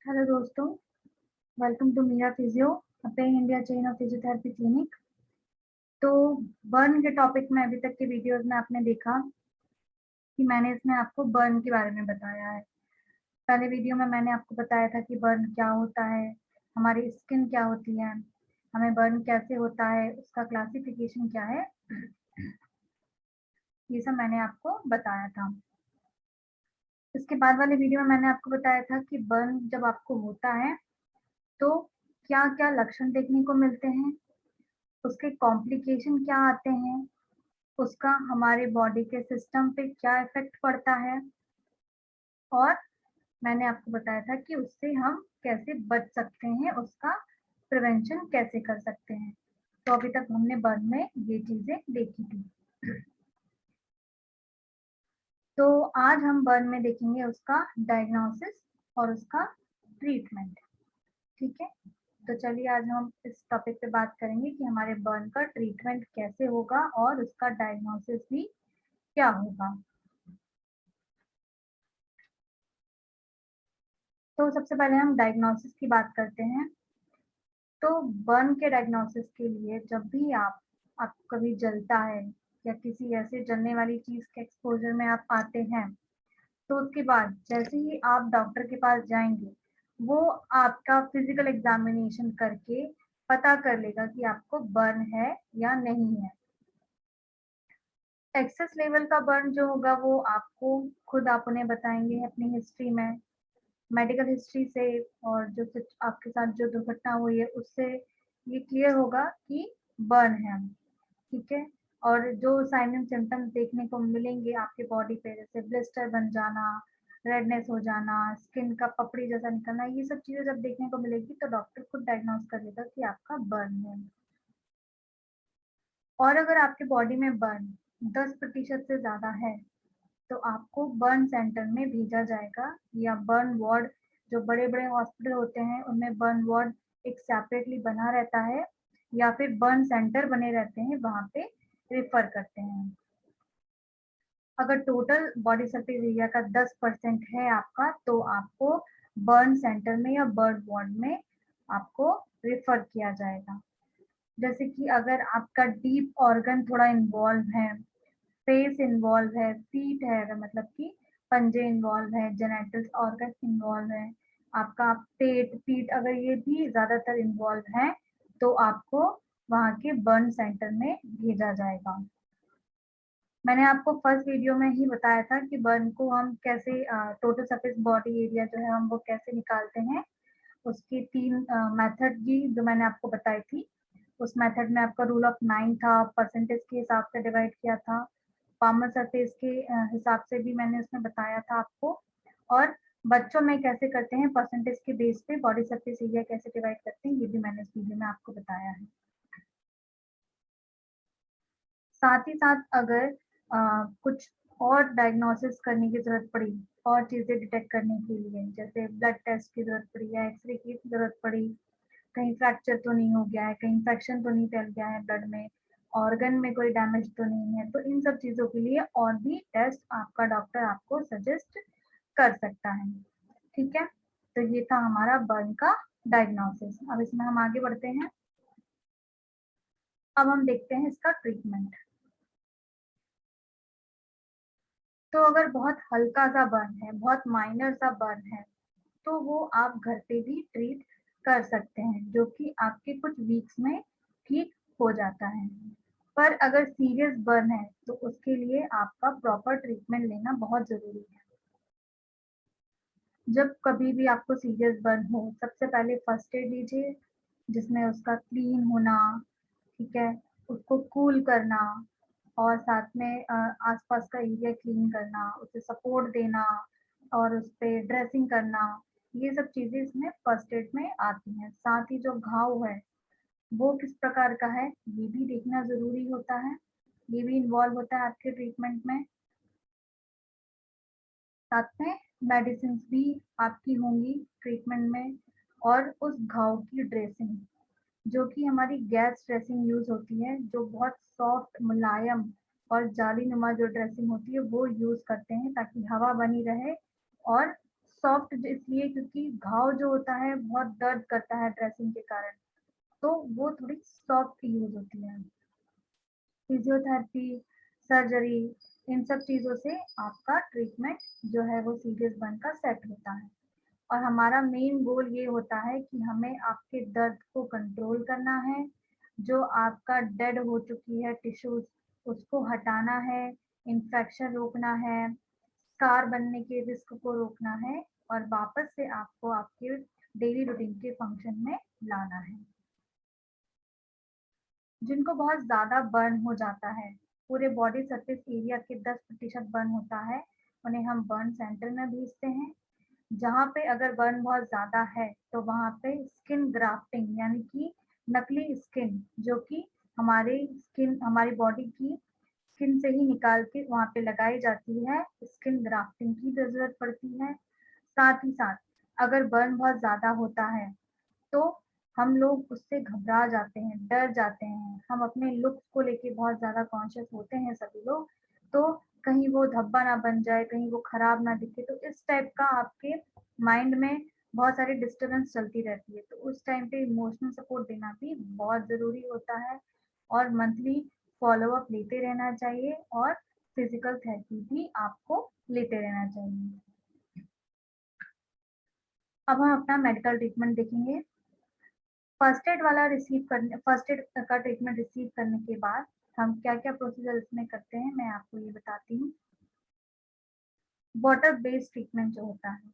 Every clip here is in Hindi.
हेलो दोस्तों, welcome to Meera physio, a pan India chain of physiotherapy clinic. तो बर्न के टॉपिक में अभी तक के वीडियोस में आपने देखा कि मैंने इसमें आपको बर्न के बारे में बताया है। पहले वीडियो में मैंने आपको बताया था कि बर्न क्या होता है, हमारी स्किन क्या होती है, हमें बर्न कैसे होता है, उसका क्लासिफिकेशन क्या है, ये सब मैंने आपको बताया था। इसके बाद वाले वीडियो में मैंने आपको बताया था कि बर्न जब आपको होता है तो क्या क्या लक्षण देखने को मिलते हैं, उसके कॉम्प्लिकेशन क्या आते हैं, उसका हमारे बॉडी के सिस्टम पे क्या इफेक्ट पड़ता है, और मैंने आपको बताया था कि उससे हम कैसे बच सकते हैं, उसका प्रिवेंशन कैसे कर सकते हैं। तो अभी तक हमने बर्न में ये चीजें देखी थी। तो आज हम बर्न में देखेंगे उसका डायग्नोसिस और उसका ट्रीटमेंट। ठीक है, तो चलिए आज हम इस टॉपिक पे बात करेंगे कि हमारे बर्न का ट्रीटमेंट कैसे होगा और उसका डायग्नोसिस भी क्या होगा। तो सबसे पहले हम डायग्नोसिस की बात करते हैं। तो बर्न के डायग्नोसिस के लिए जब भी आप कभी जलता है या किसी ऐसे जलने वाली चीज के एक्सपोजर में आप आते हैं, तो उसके बाद जैसे ही आप डॉक्टर के पास जाएंगे, वो आपका फिजिकल एग्जामिनेशन करके पता कर लेगा कि आपको बर्न है या नहीं है। एक्सेस लेवल का बर्न जो होगा वो आपको खुद आप उन्हें बताएंगे अपनी हिस्ट्री में, मेडिकल हिस्ट्री से, और जो आपके साथ जो दुर्घटना हुई है उससे ये क्लियर होगा कि बर्न है। ठीक है, और जो साइन एंड सिम्टम्स देखने को मिलेंगे आपके बॉडी पे, जैसे ब्लिस्टर बन जाना, रेडनेस हो जाना, स्किन का पपड़ी जैसा निकलना, ये सब चीजें जब देखने को मिलेगी तो डॉक्टर खुद डायग्नोस कर लेगा कि आपका बर्न है। और अगर आपके बॉडी में बर्न 10% से ज्यादा है तो आपको बर्न सेंटर में भेजा जाएगा, या बर्न वार्ड, जो बड़े बड़े हॉस्पिटल होते हैं उनमें बर्न वार्ड एक सेपरेटली बना रहता है, या फिर बर्न सेंटर बने रहते हैं, वहां पे रेफर करते हैं। अगर टोटल बॉडी सरफेस एरिया का 10% है आपका, तो आपको बर्न सेंटर में या बर्न वार्ड में आपको रेफर किया जाएगा। जैसे कि अगर आपका डीप ऑर्गन थोड़ा इन्वॉल्व है, फेस इन्वॉल्व है, फीट है, अगर मतलब कि पंजे इन्वॉल्व है, जेनेटल्स ऑर्गन इन्वॉल्व है, आपका पेट, पीठ, अगर ये भी ज्यादातर इन्वॉल्व है, तो आपको वहाँ के बर्न सेंटर में भेजा जाएगा। मैंने आपको फर्स्ट वीडियो में ही बताया था कि बर्न को हम कैसे, टोटल सरफेस बॉडी एरिया जो है हम वो कैसे निकालते हैं। उसकी 3 मेथड की जो मैंने आपको बताई थी। उस मेथड में आपका रूल ऑफ 9 था, परसेंटेज के हिसाब से डिवाइड किया था, पामर सरफेस के हिसाब से भी मैंने उसमें बताया था आपको, और बच्चों में कैसे करते हैं परसेंटेज के बेस पे बॉडी सरफेस एरिया कैसे डिवाइड करते हैं, ये भी मैंने इस वीडियो में आपको बताया है। साथ ही साथ अगर कुछ और डायग्नोसिस करने की जरूरत पड़ी, और चीजें डिटेक्ट करने के लिए, जैसे ब्लड टेस्ट की जरूरत पड़ी या एक्सरे की जरूरत पड़ी, कहीं फ्रैक्चर तो नहीं हो गया है, कहीं इन्फेक्शन तो नहीं फैल गया है ब्लड में, ऑर्गन में कोई डैमेज तो नहीं है, तो इन सब चीजों के लिए और भी टेस्ट आपका डॉक्टर आपको सजेस्ट कर सकता है। ठीक है, तो ये था हमारा बर्न का डायग्नोसिस। अब इसमें हम आगे बढ़ते हैं। अब हम देखते हैं इसका ट्रीटमेंट। तो अगर बहुत हल्का सा बर्न है, बहुत माइनर सा बर्न है, तो वो आप घर पे भी ट्रीट कर सकते हैं, जो कि आपके कुछ वीक्स में ठीक हो जाता है। पर अगर सीरियस बर्न है तो उसके लिए आपका प्रॉपर ट्रीटमेंट लेना बहुत जरूरी है। जब कभी भी आपको सीरियस बर्न हो, सबसे पहले फर्स्ट एड लीजिए, जिसमें उसका क्लीन होना, ठीक है, उसको कूल करना, और साथ में आसपास का एरिया क्लीन करना, उसे सपोर्ट देना, और उस पे ड्रेसिंग करना, ये सब चीजें इसमें फर्स्ट एड में आती हैं। साथ ही जो घाव है वो किस प्रकार का है ये भी देखना जरूरी होता है, ये भी इन्वॉल्व होता है आपके ट्रीटमेंट में। साथ में मेडिसिन भी आपकी होंगी ट्रीटमेंट में, और उस घाव की ड्रेसिंग, जो कि हमारी गैस ड्रेसिंग यूज होती है, जो बहुत सॉफ्ट, मुलायम और जाली नुमा जो ड्रेसिंग होती है वो यूज करते हैं, ताकि हवा बनी रहे और सॉफ्ट इसलिए क्योंकि घाव जो होता है बहुत दर्द करता है ड्रेसिंग के कारण, तो वो थोड़ी सॉफ्ट यूज होती है। फिजियोथेरेपी, सर्जरी, इन सब चीज़ों से आपका ट्रीटमेंट जो है वो सीरियस बर्न का सेट होता है। और हमारा मेन गोल ये होता है कि हमें आपके दर्द को कंट्रोल करना है, जो आपका डेड हो चुकी है टिश्यूज़ उसको हटाना है, इन्फेक्शन रोकना है, स्कार बनने के रिस्क को रोकना है और वापस से आपको आपके डेली रूटीन के फंक्शन में लाना है। जिनको बहुत ज़्यादा बर्न हो जाता है, पूरे बॉडी सरफेस एरिया के 10% बर्न होता है, उन्हें हम बर्न सेंटर में भेजते हैं। जहाँ पे अगर बर्न बहुत ज़्यादा है, तो वहाँ पे स्किन ग्राफ्टिंग यानी कि नकली स्किन जो कि हमारी बॉडी की स्किन से ही निकाल के वहाँ पे लगाई जाती है, स्किन ग्राफ्टिंग की ज़रूरत पड़ती है। साथ ही साथ अगर बर्न बहुत ज़्यादा होता है, तो हम लोग उससे घबरा जाते हैं, डर जाते हैं। हम अपने लुक्स को लेके बहुत ज़्यादा कॉन्शियस होते हैं सभी लोग, तो कहीं वो धब्बा ना बन जाए, कहीं वो खराब ना दिखे, तो इस टाइप का आपके माइंड में बहुत सारी डिस्टर्बेंस चलती रहती है। तो उस टाइम पे इमोशनल सपोर्ट देना भी बहुत ज़रूरी होता है और मंथली फ़ॉलो-अप लेते रहना चाहिए और फिज़िकल थेरेपी भी आपको लेते रहना चाहिए। अब हम अपना मेडिकल ट्रीटमेंट देखेंगे। फर्स्ट एड का ट्रीटमेंट रिसीव करने के बाद हम क्या-क्या प्रोसीजर इसमें करते हैं, मैं आपको ये बताती हूँ। वाटर बेस्ड ट्रीटमेंट जो होता है,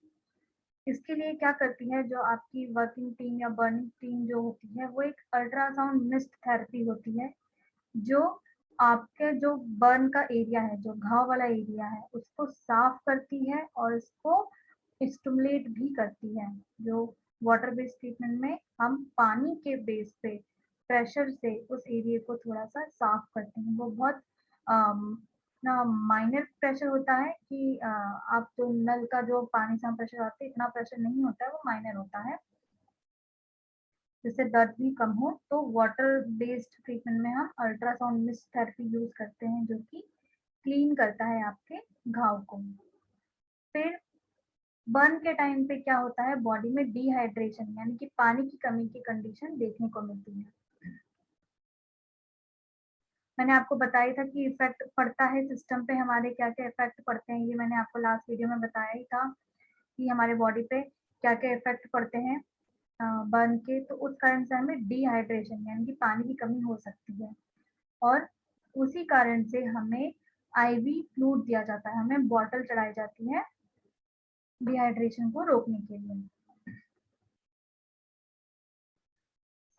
इसके लिए क्या करती है जो आपकी वर्किंग टीम या बर्निंग टीम जो होती है, वो एक अल्ट्रासाउंड मिस्ट थेरेपी होती है, जो आपके जो बर्न का एरिया है, जो घाव वाला एरिया है, उसको साफ करती है और उसको स्टिमुलेट भी करती है। जो वाटर बेस्ड ट्रीटमेंट में हम पानी के बेस पे प्रेशर से उस एरिया को थोड़ा-सा साफ करते हैं। वो बहुत ना माइनर प्रेशर होता है कि आप जो नल का जो पानी से हम प्रेशर आते हैं, इतना प्रेशर नहीं होता है, वो माइनर होता है। जिससे दर्द भी कम हो, तो वाटर बेस्ड ट्रीटमेंट में हम अल्ट्रासाउंड मिस्ट थेरेपी यूज़ करते हैं, जो कि क्लीन करता है आपके घाव को। फिर बर्न के टाइम पे क्या होता है, बॉडी में डिहाइड्रेशन यानी कि पानी की कमी की कंडीशन देखने को मिलती है। मैंने आपको बताया था कि इफ़ेक्ट पड़ता है सिस्टम पे, हमारे क्या-क्या इफ़ेक्ट पड़ते हैं, ये मैंने आपको लास्ट वीडियो में बताया ही था कि हमारे बॉडी पे क्या-क्या इफ़ेक्ट पड़ते हैं बर्न के। तो उस कारण से हमें डिहाइड्रेशन यानी कि पानी की कमी हो सकती है और उसी कारण से हमें आईवी फ्लूइड दिया जाता है, हमें बॉटल चढ़ाई जाती है डिहाइड्रेशन को रोकने के लिए।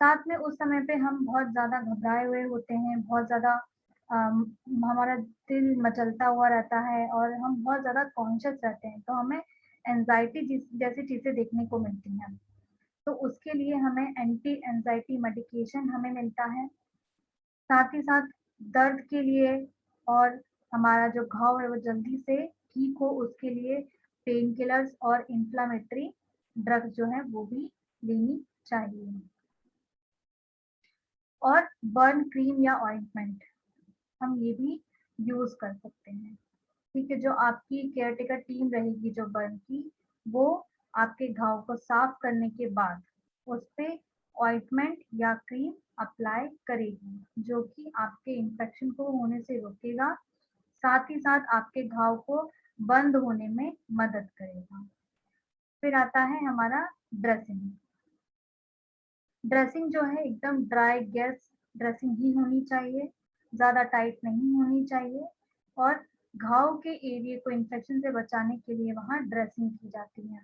साथ में उस समय पे हम बहुत ज़्यादा घबराए हुए होते हैं, बहुत ज़्यादा अम, हमारा दिल मचलता हुआ रहता है और हम बहुत ज़्यादा कॉन्शियस रहते हैं, तो हमें एंग्ज़ायटी जैसी चीज़ें देखने को मिलती हैं। तो उसके लिए हमें एंटी एंग्ज़ायटी मेडिकेशन हमें मिलता है। साथ ही साथ दर्द के लिए और हमारा जो घाव है वो जल्दी से ठीक हो उसके लिए पेन किलर्स और इन्फ्लेमेटरी ड्रग्स जो है वो भी लेनी चाहिए। और बर्न क्रीम या ऑइंटमेंट हम ये भी यूज़ कर सकते हैं। ठीक है, जो आपकी केयरटेकर टीम रहेगी जो बर्न की, वो आपके घाव को साफ करने के बाद उसपे ऑइंटमेंट या क्रीम अप्लाई करेगी, जो कि आपके इन्फेक्शन को होने से रोकेगा, साथ ही साथ आपके घाव को बंद होने में मदद करेगा। फिर आता है हमारा ड्रेसिंग। ड्रेसिंग जो है एकदम ड्राई गैस ड्रेसिंग ही होनी चाहिए, ज़्यादा टाइट नहीं होनी चाहिए और घाव के एरिया को इन्फेक्शन से बचाने के लिए वहाँ ड्रेसिंग की जाती है।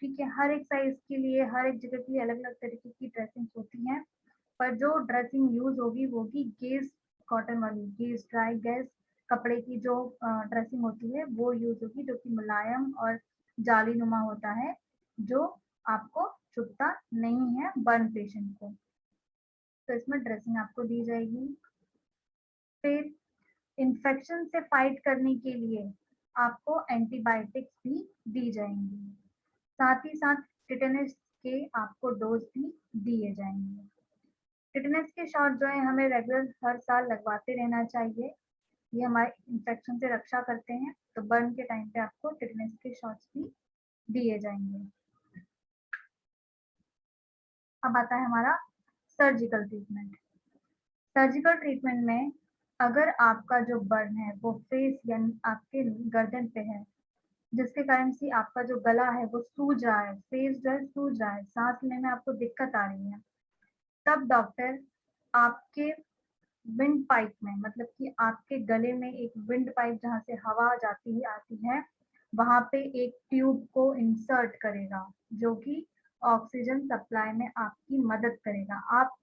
ठीक है, हर एक साइज़ के लिए, हर एक जगह के लिए अलग-अलग तरीके की ड्रेसिंग्स होती हैं, पर जो ड्रेसिंग यूज़ होगी वो होगी गेज़ कॉटन वाली, गेज़ ड्राई गैस कपड़े की जो ड्रेसिंग होती है वो यूज़ होगी, जो कि मुलायम और जालीनुमा होता है, जो आपको चुभता नहीं है बर्न पेशेंट को। तो इसमें ड्रेसिंग आपको दी जाएगी। फिर इन्फेक्शन से फाइट करने के लिए आपको एंटीबायोटिक्स भी दी जाएँगी। साथ ही साथ टिटेनस के आपको डोज़ भी दिए जाएँगे। टिटेनस के शॉट जो है हमें रेगुलर हर साल लगवाते रहना चाहिए। ये हमारे इन्फेक्शन से रक्षा करते हैं, तो बर्न के टाइम पे आपको टिटेनस के शॉट्स भी दिए जाएंगे। अब आता है हमारा सर्जिकल ट्रीटमेंट। सर्जिकल ट्रीटमेंट में अगर आपका जो बर्न है वो फेस यानी आपके गर्दन पे है, जिसके कारण से आपका जो गला है वो सूज रहा है, फेस जो है सूज रहा है, सांस लेने में आपको दिक्कत आ रही है, तब डॉक्टर आपके विंड पाइप में, मतलब कि आपके गले में एक विंड पाइप जहाँ से हवा जाती है आती है, वहां पे एक ट्यूब को इंसर्ट करेगा जो कि ऑक्सीजन सप्लाई में आपकी मदद करेगा। आप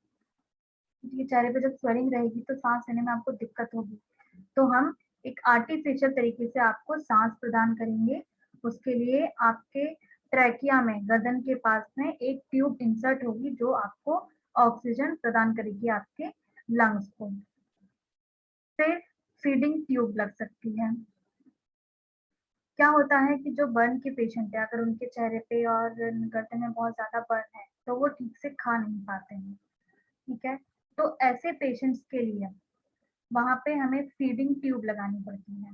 ये चेहरे पे जब स्वेलिंग रहेगी तो सांस लेने में आपको दिक्कत होगी, तो हम एक आर्टिफिशियल तरीके से आपको सांस प्रदान करेंगे। उसके लिए आपके ट्रैकिया में, गर्दन के पास में एक ट्यूब इंसर्ट होगी जो आपको ऑक्सीजन प्रदान करेगी आपके लंग्स को। फिर फीडिंग ट्यूब लग सकती है। क्या होता है कि जो बर्न के पेशेंट है, अगर उनके चेहरे पे और गर्दन में बहुत ज्यादा बर्न है तो वो ठीक से खा नहीं पाते हैं, ठीक है, तो ऐसे पेशेंट्स के लिए वहां पे हमें फीडिंग ट्यूब लगानी पड़ती है,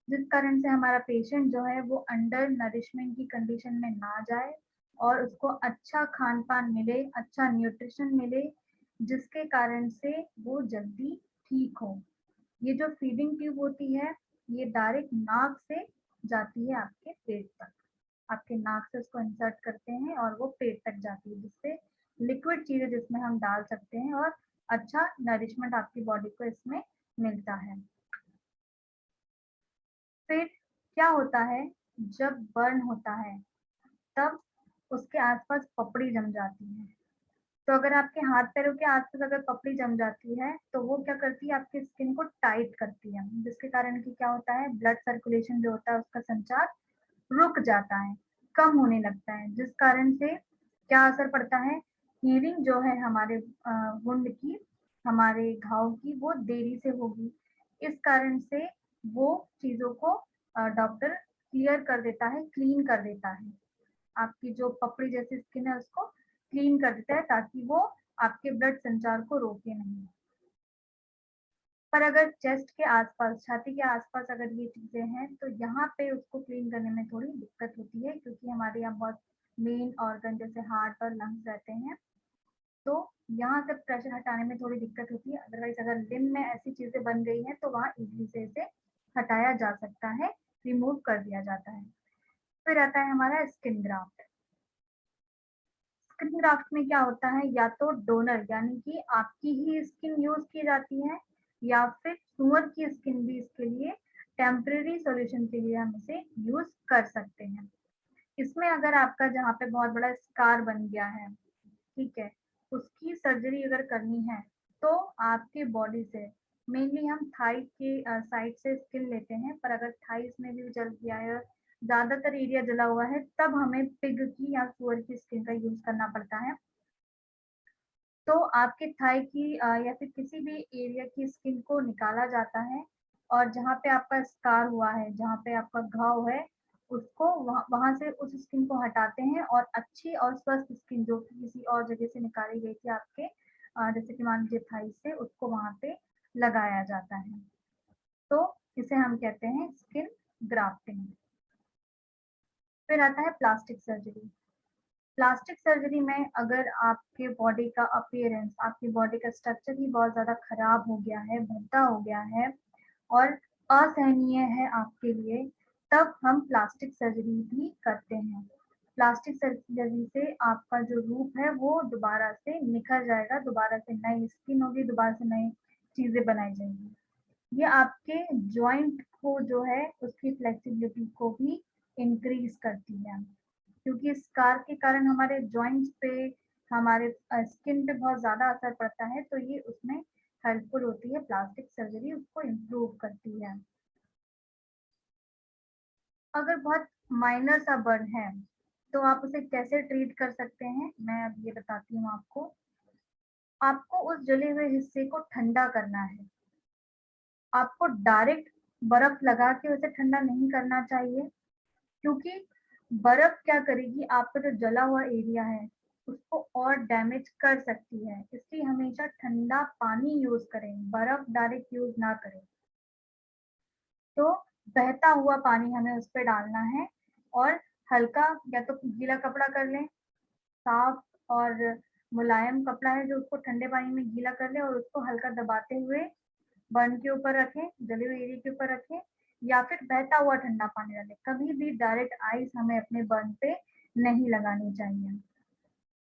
जिस कारण से हमारा पेशेंट जो है वो अंडर नरिशमेंट की कंडीशन में ना जाए और उसको अच्छा खान पान मिले, अच्छा न्यूट्रिशन मिले, जिसके कारण से वो जल्दी ठीक हो। ये जो फीडिंग ट्यूब होती है ये डायरेक्ट नाक से जाती है आपके पेट तक, आपके नाक से उसको इंसर्ट करते हैं और वो पेट तक जाती है, जिससे लिक्विड चीजें जिसमें हम डाल सकते हैं और अच्छा नरिशमेंट आपकी बॉडी को इसमें मिलता है। फिर क्या होता है, जब बर्न होता है तब उसके आसपास पपड़ी जम जाती है, तो अगर आपके हाथ पैरों के आसपास अगर पपड़ी जम जाती है तो वो क्या करती है, आपकी स्किन को टाइट करती है, जिसके कारण कि क्या होता है, ब्लड सर्कुलेशन जो होता है उसका संचार रुक जाता है, कम होने लगता है, जिस कारण से क्या असर पड़ता है, हीलिंग जो है हमारे वुंड की, हमारे घाव की, वो देरी से होगी। इस कारण से वो चीजों को डॉक्टर क्लियर कर देता है, क्लीन कर देता है, आपकी जो पपड़ी जैसी स्किन है उसको क्लीन कर देता है ताकि वो आपके ब्लड संचार को रोके नहीं। पर अगर चेस्ट के आसपास, छाती के आसपास अगर ये चीजें हैं तो यहाँ पे उसको क्लीन करने में थोड़ी दिक्कत होती है, क्योंकि हमारे यहाँ बहुत मेन ऑर्गन जैसे हार्ट और लंग्स रहते हैं, तो यहाँ से प्रेशर हटाने में थोड़ी दिक्कत होती है। अदरवाइज अगर लिम्ब में ऐसी चीजें बन गई हैं तो वहाँ इजीली से इसे हटाया जा सकता है, रिमूव कर दिया जाता है। फिर आता है हमारा स्किन ग्राफ्ट। स्किन ग्राफ्ट में क्या होता है, या तो डोनर यानी कि आपकी ही स्किन यूज की जाती है, या फिर सुअर की स्किन भी इसके लिए टेम्परेरी सॉल्यूशन के लिए हम इसे यूज कर सकते हैं। इसमें अगर आपका जहाँ पे बहुत बड़ा स्कार बन गया है, ठीक है, उसकी सर्जरी अगर करनी है तो आपके बॉडी से मेनली हम थाई के साइड से स्किन लेते हैं, पर अगर थाइस में भी जल गया है, ज्यादातर एरिया जला हुआ है, तब हमें पिग की या सुअर की स्किन का यूज करना पड़ता है। तो आपके थाई की या फिर किसी भी एरिया की स्किन को निकाला जाता है, और जहाँ पे आपका स्कार हुआ है, जहाँ पे आपका घाव है, उसको वहां से उस स्किन को हटाते हैं और अच्छी और स्वस्थ स्किन जो कि किसी और जगह से निकाली गई थी आपके जैसे कि मान लीजिए थाई से, उसको वहां पे लगाया जाता है। तो इसे हम कहते हैं स्किन ग्राफ्टिंग। फिर आता है प्लास्टिक सर्जरी। प्लास्टिक सर्जरी में अगर आपके बॉडी का अपीयरेंस, आपकी बॉडी का स्ट्रक्चर ही बहुत ज्यादा खराब हो गया है, भद्दा हो गया है और असहनीय है आपके लिए, तब हम प्लास्टिक सर्जरी भी करते हैं। प्लास्टिक सर्जरी से आपका जो रूप है वो दोबारा से निखर जाएगा, दोबारा से नई स्किन होगी, दोबारा से नई चीजें बनाई जाएंगी। ये आपके जॉइंट को जो है उसकी फ्लेक्सिबिलिटी को भी इंक्रीज करती है, क्योंकि स्कार के कारण हमारे जॉइंट्स पे, हमारे स्किन पे बहुत ज्यादा असर पड़ता है, तो ये उसमें हेल्पफुल होती है, प्लास्टिक सर्जरी उसको इम्प्रूव करती है। अगर बहुत माइनर सा बर्न है तो आप उसे कैसे ट्रीट कर सकते हैं, मैं अब ये बताती हूँ आपको। आपको उस जले हुए हिस्से को ठंडा करना है, आपको डायरेक्ट बर्फ लगा के उसे ठंडा नहीं करना चाहिए, क्योंकि बर्फ क्या करेगी, आपका जो जला हुआ एरिया है उसको और डैमेज कर सकती है, इसलिए हमेशा ठंडा पानी यूज करें, बर्फ डायरेक्ट यूज ना करें। तो बहता हुआ पानी हमें उस पर डालना है, और हल्का या तो गीला कपड़ा कर लें, साफ और मुलायम कपड़ा है जो उसको ठंडे पानी में गीला कर लें और उसको हल्का दबाते हुए बर्न के ऊपर रखें, जले हुए एरिया के ऊपर रखें, या फिर बहता हुआ ठंडा पानी डालें। कभी भी डायरेक्ट आइस हमें अपने बर्न पे नहीं लगानी चाहिए।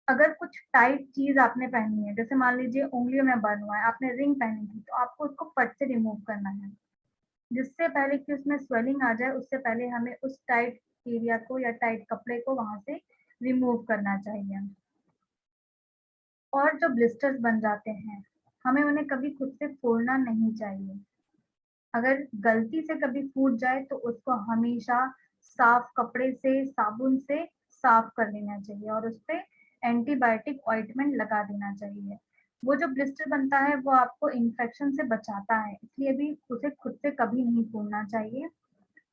अगर कुछ टाइट चीज आपने पहनी है, जैसे मान लीजिए उंगलियों में बर्न हुआ है, आपने रिंग पहनी थी, तो आपको उसको फट से रिमूव करना है। जिससे पहले कि उसमें स्वेलिंग आ जाए, उससे पहले हमें उस टाइट एरिया को या टाइट कपड़े को वहां से रिमूव करना चाहिए। और जो ब्लिस्टर्स बन जाते हैं, हमें उन्हें कभी खुद से फोड़ना नहीं चाहिए। अगर गलती से कभी फूट जाए तो उसको हमेशा साफ कपड़े से, साबुन से साफ कर लेना चाहिए और उस पे एंटीबायोटिक ऑइंटमेंट लगा देना चाहिए। वो जो ब्लिस्टर बनता है वो आपको इन्फेक्शन से बचाता है, इसलिए भी उसे खुद से कभी नहीं फोड़ना चाहिए।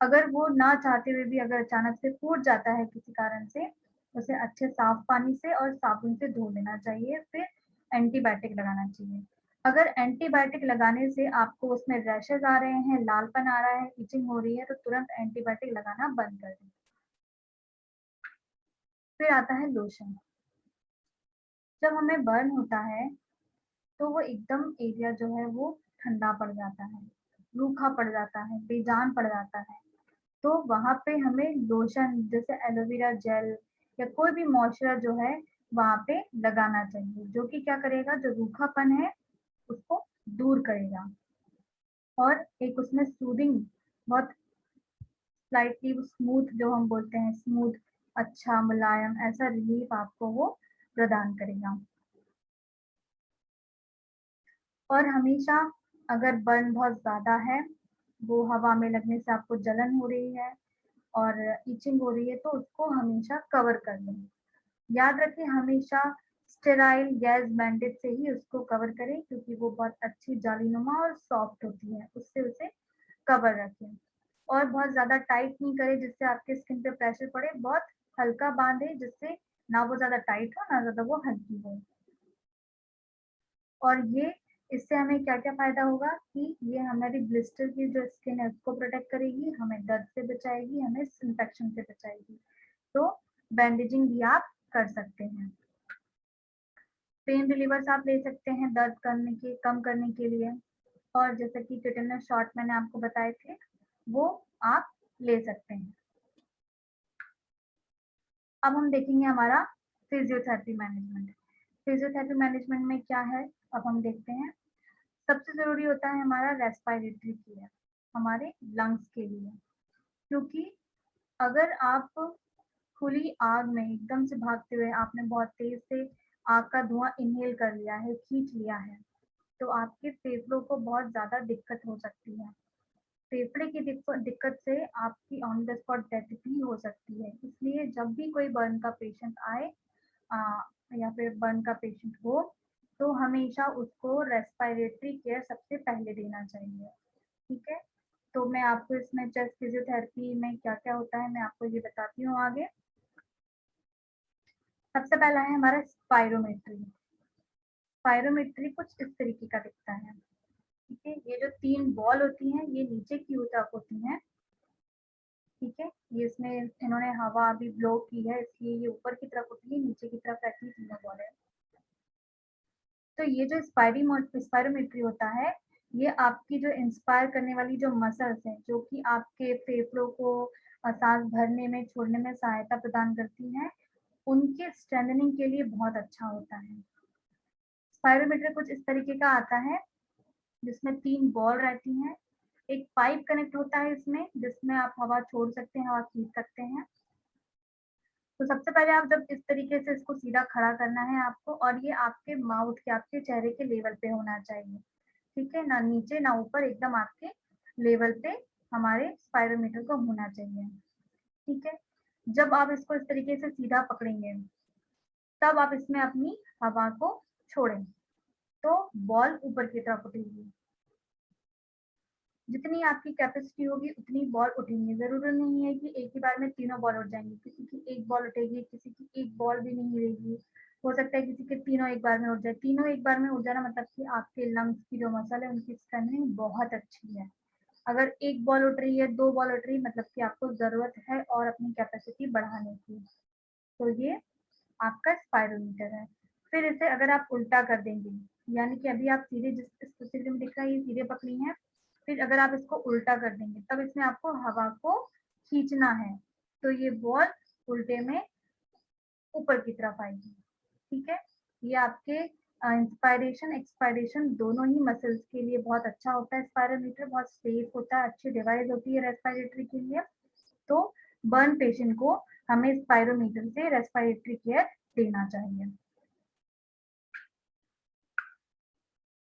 अगर वो ना चाहते हुए भी अगर अचानक से फूट जाता है किसी कारण से, उसे अच्छे साफ पानी से और साबुन से धो लेना चाहिए, फिर एंटीबायोटिक लगाना चाहिए। अगर एंटीबायोटिक लगाने से आपको उसमें रैशेज आ रहे हैं, लालपन आ रहा है, इचिंग हो रही है, तो तुरंत एंटीबायोटिक लगाना बंद कर दें। फिर आता है लोशन। जब हमें बर्न होता है तो वो एकदम एरिया जो है वो ठंडा पड़ जाता है, रूखा पड़ जाता है, बेजान पड़ जाता है। तो वहाँ पे हमें लोशन जैसे एलोवेरा जेल या कोई भी मॉइस्चर जो है वहाँ पे लगाना चाहिए, जो कि क्या करेगा, जो रूखापन है उसको दूर करेगा और एक उसमें सूदिंग, बहुत स्लाइटली स्मूथ, जो हम बोलते हैं स्मूथ, अच्छा मुलायम ऐसा रिलीफ आपको वो प्रदान करेगा। और हमेशा अगर बर्न बहुत ज़्यादा है, वो हवा में लगने से आपको जलन हो रही है और इचिंग हो रही है, तो उसको हमेशा कवर कर लें। याद रखें हमेशा स्टेराइल गैस बैंडेज से ही उसको कवर करें, क्योंकि वो बहुत अच्छी जालीनुमा और सॉफ्ट होती है, उससे उसे कवर रखें। और बहुत ज़्यादा टाइट नहीं करें जिससे आपके स्किन पे प्रेशर पड़े, बहुत हल्का बांधे जिससे ना वो ज़्यादा टाइट हो ना ज़्यादा वो हल्की हो। और ये इससे हमें क्या-क्या फ़ायदा होगा कि ये हमारी ब्लिस्टर की जो स्किन है उसको प्रोटेक्ट करेगी, हमें दर्द से बचाएगी, हमें इन्फेक्शन से बचाएगी। तो बैंडेजिंग भी आप कर सकते हैं। पेन रिलीवर्स आप ले सकते हैं दर्द करने के कम करने के लिए, और जैसे कि टिटेनस शॉट मैंने आपको बताए थे, वो आप ले सकते हैं। अब हम देखेंगे हमारा फिजियोथेरेपी मैनेजमेंट। फिजियोथेरेपी मैनेजमेंट में क्या है, अब हम देखते हैं। सबसे ज़रूरी होता है हमारा रेस्पिरेटरी केयर, हमारे लंग्स के लिए, क्योंकि अगर आप खुली आग में एकदम से भागते हुए आपने बहुत तेज़ से आग का धुआँ इन्हेल कर लिया है, खींच लिया है, तो आपके फेफड़ों को बहुत ज़्यादा दिक्कत हो सकती है। फेफड़े की दिक्कत से आपकी ऑन द स्पॉट डेथ भी हो सकती है। इसलिए जब भी कोई बर्न का पेशेंट आए अ, या फिर बर्न का पेशेंट हो, तो हमेशा उसको रेस्पिरेटरी केयर सबसे पहले देना चाहिए, ठीक है? तो मैं आपको इसमें चेस्ट फिजियोथेरेपी में क्या-क्या होता है, मैं आपको ये बताती हूँ आगे। सबसे पहला है हमारा स्पाइरोमेट्री। स्पाइरोमेट्री कुछ इस तरीके का दिखता है, ठीक है? ये जो 3 बॉल होती हैं, ये नीचे की तरफ होती हैं, ठीक है? ये इसमें इन्होंने हवा अभी ब्लो की है, इसलिए ये ऊपर की तरफ होती है, नीचे की तरफ ऐसी ही तीनों बॉल है। तो ये जो स्पाइरोमेट्री होता है, ये आपकी जो इंस्पायर करने वाली जो मसल्स हैं, जो कि आपके फेफड़ों को साँस भरने में, छोड़ने में सहायता प्रदान करती हैं, उनके स्ट्रेंथनिंग के लिए बहुत अच्छा होता है। स्पाइरोमीटर कुछ इस तरीके का आता है, जिसमें 3 बॉल रहती हैं। एक पाइप कनेक्ट होता है इसमें, जिसमें आप हवा छोड़ सकते हैं और खींच सकते हैं। तो सबसे पहले आप जब इस तरीके से इसको सीधा खड़ा करना है आपको, और ये आपके माउथ के, आपके चेहरे के लेवल पे होना चाहिए, ठीक है? ना नीचे ना ऊपर, एकदम आपके लेवल पे हमारे स्पाइरोमीटर को होना चाहिए, ठीक है? जब आप इसको इस तरीके से सीधा पकड़ेंगे, तब आप इसमें अपनी हवा को छोड़ें, तो बॉल ऊपर की तरफ उठेगी। जितनी आपकी कैपेसिटी होगी उतनी बॉल उठेंगी। ज़रूरी नहीं है कि एक ही बार में तीनों बॉल उठ जाएँगी। किसी की 1 बॉल उठेगी, किसी की 1 बॉल भी नहीं रहेगी। हो सकता है किसी के तीनों एक बार में उठ जाए। तीनों एक बार में उठ जाना मतलब कि आपके लंग्स की जो मसल है उनकी स्ट्रेंथनिंग बहुत अच्छी है। अगर एक बॉल उठ रही है, 2 बॉल उठ रही है, मतलब कि आपको ज़रूरत है और अपनी कैपेसिटी बढ़ाने की। तो ये आपका स्पायरोमीटर है। फिर इसे अगर आप उल्टा कर देंगे, यानी कि अभी आप सीधे जिस इस तस्वीर में दिख रहा है ये सीधे पकड़ी है, फिर अगर आप इसको उल्टा कर देंगे तब इसमें आपको हवा को खींचना है, तो ये बॉल उल्टे में ऊपर की तरफ आएगी। ठीक है, ये आपके इंस्पायरेशन एक्सपायरेशन दोनों ही मसल्स के लिए बहुत अच्छा होता है। स्पायरोमीटर बहुत सेफ होता है, अच्छी डिवाइस होती है रेस्पिरेटरी के लिए। तो बर्न पेशेंट को हमें स्पायरोमीटर से रेस्पिरेटरी केयर देना चाहिए।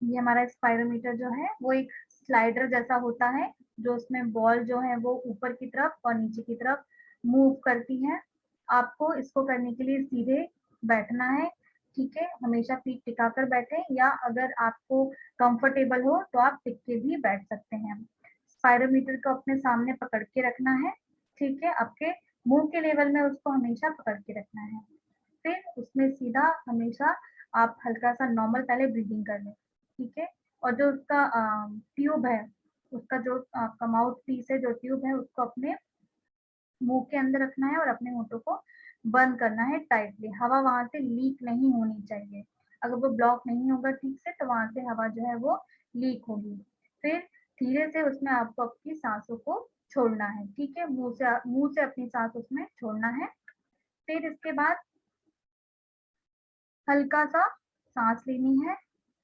ये हमारा स्पायरोमीटर जो है वो एक स्लाइडर जैसा होता है, जो उसमें बॉल जो है वो ऊपर की तरफ और नीचे की तरफ मूव करती है। आपको इसको करने के लिए सीधे बैठना है, ठीक है, हमेशा पीठ टिकाकर बैठे, या अगर आपको कंफर्टेबल हो तो आप टिक के भी बैठ सकते हैं। स्पायरोमीटर को अपने सामने पकड़ के रखना है, ठीक है, आपके मुंह के लेवल में उसको हमेशा पकड़ के रखना है। फिर उसमें सीधा हमेशा आप हल्का सा नॉर्मल पहले ब्रीदिंग कर लें, ठीक है, और जो उसका ट्यूब है, उसका जो आपका माउथ पीस है, जो ट्यूब है, उसको अपने मुंह के अंदर रखना है और अपने होठों को बंद करना है टाइटली। हवा वहां से लीक नहीं होनी चाहिए, अगर वो ब्लॉक नहीं होगा ठीक से तो वहां से हवा जो है वो लीक होगी। फिर धीरे से उसमें आपको अपनी सांसों को छोड़ना है, ठीक है, मुंह से अपनी सांस उसमें छोड़ना है। फिर इसके बाद हल्का सा सांस लेनी है,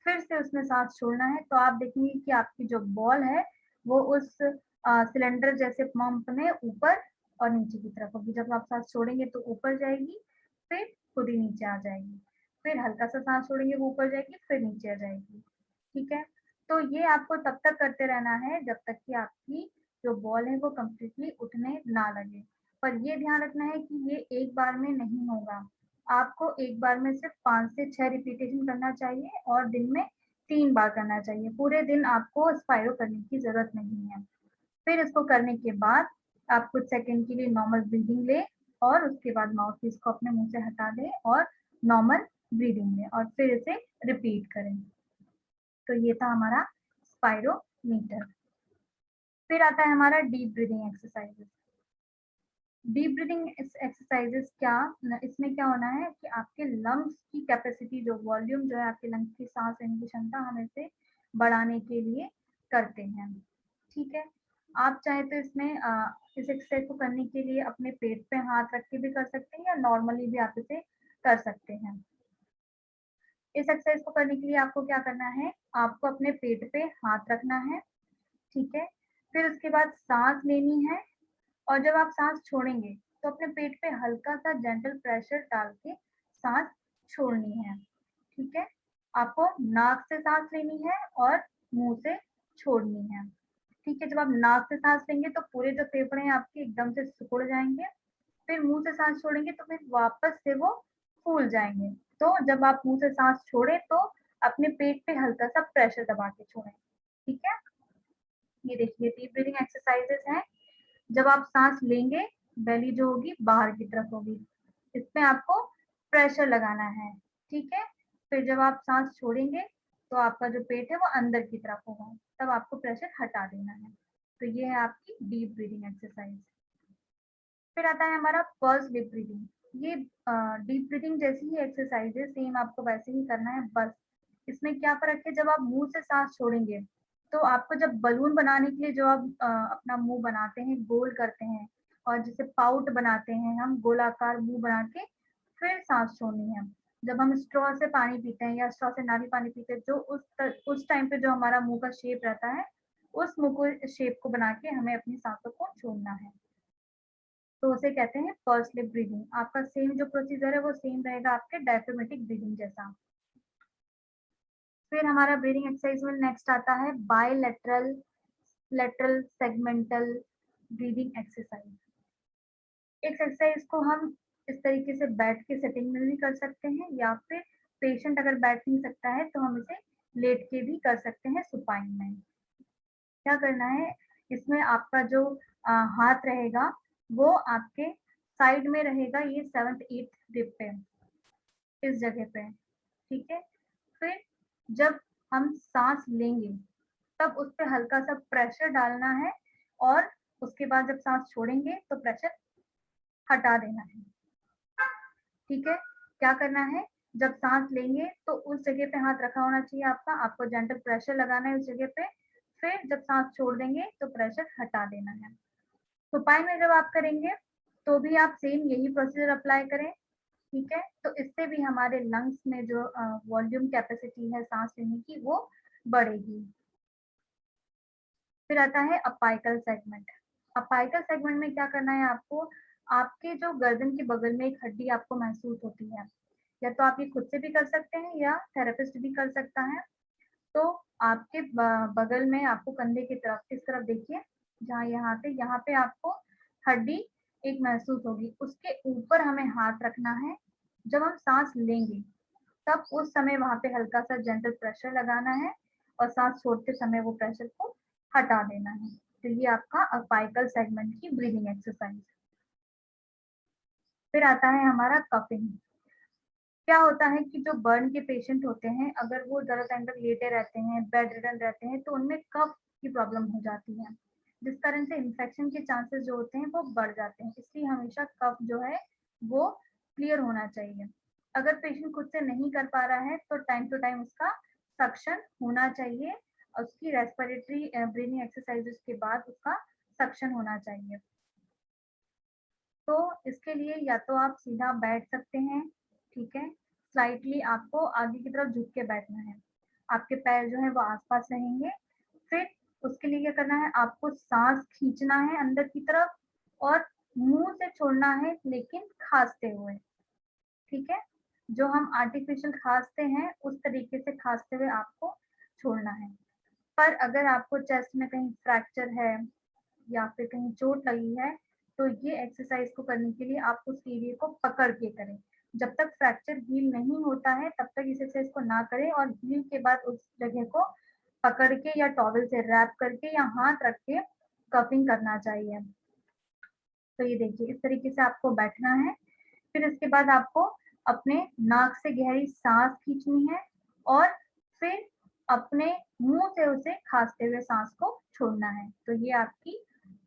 फिर से उसमें सांस छोड़ना है। तो आप देखेंगे कि आपकी जो बॉल है वो उस सिलेंडर जैसे पंप में ऊपर और नीचे की तरफ होगी। जब आप सांस छोड़ेंगे तो ऊपर जाएगी, फिर खुद ही नीचे आ जाएगी, फिर हल्का सा सांस छोड़ेंगे वो ऊपर जाएगी, फिर नीचे आ जाएगी। ठीक है, तो ये आपको तब तक करते रहना है जब तक कि आपकी जो बॉल है वो कंप्लीटली उठने ना लगे। पर ये ध्यान रखना है कि ये एक बार में नहीं होगा, आपको एक बार में सिर्फ 5 से 6 रिपीटेशन करना चाहिए और दिन में 3 बार करना चाहिए। पूरे दिन आपको स्पायरो करने की ज़रूरत नहीं है। फिर इसको करने के बाद आप कुछ सेकंड के लिए नॉर्मल ब्रीदिंग लें और उसके बाद माउथपीस को अपने मुँह से हटा दें और नॉर्मल ब्रीदिंग लें और फिर इसे रिपीट करें। तो ये था हमारा स्पायरोमीटर। फिर आता है हमारा deep breathing exercises. Deep breathing exercises इसमें क्या होना है कि आपके लंग्स की कैपेसिटी, जो वॉल्यूम जो है आपके लंग्स की सांस लेने की क्षमता, हम इसे बढ़ाने के लिए करते हैं। ठीक है, आप चाहे तो इसमें इस एक्सरसाइज को करने के लिए अपने पेट पे हाथ रख के भी कर सकते हैं या नॉर्मली भी आप इसे कर सकते हैं। इस एक्सरसाइज को करने के लिए आपको क्या करना है, आपको अपने पेट पे हाथ रखना है, ठीक है, फिर उसके बाद सांस लेनी है और जब आप सांस छोड़ेंगे तो अपने पेट पे हल्का सा जेंटल प्रेशर डाल के सांस छोड़नी है। ठीक है, आपको नाक से सांस लेनी है और मुंह से छोड़नी है। ठीक है, जब आप नाक से सांस लेंगे तो पूरे जो फेफड़े हैं आपके एकदम से सिकुड़ जाएंगे, फिर मुंह से सांस छोड़ेंगे तो फिर वापस से वो फूल जाएंगे। तो जब आप मुंह से सांस छोड़े तो अपने पेट पे हल्का सा प्रेशर दबा के छोड़ें। ठीक है, ये देखिए डीप ब्रीदिंग एक्सरसाइजेस हैं। जब आप सांस लेंगे बेली जो होगी बाहर की तरफ होगी, इसमें आपको प्रेशर लगाना है। ठीक है, फिर जब आप सांस छोड़ेंगे तो आपका जो पेट है वो अंदर की तरफ होगा, तब आपको प्रेशर हटा देना है। तो ये है आपकी डीप ब्रीदिंग एक्सरसाइज। फिर आता है हमारा पर्स लिप ब्रीदिंग। ये डीप ब्रीदिंग जैसी ही एक्सरसाइज है, सेम आपको वैसे ही करना है, बस इसमें क्या फर्क है, जब आप मुंह से सांस छोड़ेंगे तो आपको जब बलून बनाने के लिए जो आप अपना मुंह बनाते हैं, गोल करते हैं और जैसे पाउट बनाते हैं हम, गोलाकार मुंह बना के फिर सांस छोड़नी है। जब हम स्ट्रॉ से पानी पीते हैं या स्ट्रॉ से नारियल पानी पीते हैं, जो उस टाइम पे जो हमारा मुंह का शेप रहता है, उस मुंह को शेप को बना के हमें अपनी सांसों को छोड़ना है। तो उसे कहते हैं पर्स लिप ब्रीदिंग। आपका सेम जो प्रोसीजर है वो सेम रहेगा आपके डायफ्रामेटिक ब्रीदिंग जैसा। फिर हमारा ब्रीदिंग एक्सरसाइज में नेक्स्ट आता है bilateral lateral segmental breathing exercise. इस एक्सरसाइज को हम इस तरीके से बैठ के सेटिंग में भी कर सकते हैं, या फिर पेशेंट अगर बैठ नहीं सकता है तो हम इसे लेट के भी कर सकते हैं सुपाइन में। क्या करना है, इसमें आपका जो हाथ रहेगा वो आपके साइड में रहेगा, ये 7th 8th रिब पे, इस जगह पे। ठीक है, फिर जब हम सांस लेंगे तब उस पे हल्का सा प्रेशर डालना है और उसके बाद जब सांस छोड़ेंगे तो प्रेशर हटा देना है। ठीक है, क्या करना है, जब सांस लेंगे तो उस जगह पे हाथ रखा होना चाहिए आपका, आपको जेंटल प्रेशर लगाना है उस जगह पे, फिर जब सांस छोड़ देंगे तो प्रेशर हटा देना है। सुपाइन में जब आप करेंगे तो भी आप सेम यही प्रोसीजर अप्लाई करें। ठीक है, तो इससे भी हमारे लंग्स में जो वॉल्यूम कैपेसिटी है सांस लेने की वो बढ़ेगी। फिर आता है अपाइकल सेगमेंट। अपाइकल सेगमेंट में क्या करना है आपको, आपके जो गर्दन के बगल में एक हड्डी आपको महसूस होती है, या तो आप ये खुद से भी कर सकते हैं या थेरेपिस्ट भी कर सकता है। तो आपके बगल में आपको कंधे की तरफ, इस तरफ देखिए, जहाँ यहाँ पे आपको हड्डी एक महसूस होगी, उसके ऊपर हमें हाथ रखना है। जब हम सांस लेंगे तब उस समय वहां पे हल्का सा जेंटल प्रेशर लगाना है और सांस छोड़ते समय वो प्रेशर को हटा देना है। तो ये आपका अपाइकल सेगमेंट की ब्रीदिंग एक्सरसाइज। फिर आता है हमारा कफिंग। क्या होता है कि जो बर्न के पेशेंट होते हैं, अगर वो ज्यादा टाइम तक लेटे रहते हैं, बेड रिडन रहते हैं, तो उनमें कफ की प्रॉब्लम हो जाती है, जिस कारण से इन्फेक्शन के चांसेस जो होते हैं वो बढ़ जाते हैं। इसलिए हमेशा कफ जो है वो क्लियर होना चाहिए। अगर पेशेंट खुद से नहीं कर पा रहा है तो टाइम टू टाइम उसका सक्शन होना चाहिए, और उसकी रेस्पिरेटरी ब्रीथिंग एक्सरसाइजेस के बाद उसका सक्शन होना चाहिए। तो इसके लिए या तो आप सीधा बैठ सकते हैं, ठीक है, स्लाइटली आपको आगे की तरफ झुक के बैठना है, आपके पैर जो है वो आसपास रहेंगे। फिर उसके लिए क्या करना है, आपको सांस खींचना है अंदर की तरफ और मुंह से छोड़ना है, लेकिन खांसते हुए। ठीक है, जो हम आर्टिफिशियल खांसते हैं उस तरीके से खांसते हुए आपको छोड़ना है। पर अगर आपको चेस्ट में कहीं फ्रैक्चर है या फिर कहीं चोट लगी है, तो ये एक्सरसाइज को करने के लिए आप उस एरिया को पकड़ के करें। जब तक फ्रैक्चर हील नहीं होता है तब तक इस एक्सरसाइज को ना करें, और हील के बाद उस जगह को पकड़ के या टॉवल से रैप करके या हाथ रख के कपिंग करना चाहिए। तो ये देखिए, इस तरीके से आपको बैठना है। फिर इसके बाद आपको अपने नाक से गहरी सांस खींचनी है और फिर अपने मुंह से उसे खांसते हुए सांस को छोड़ना है। तो ये आपकी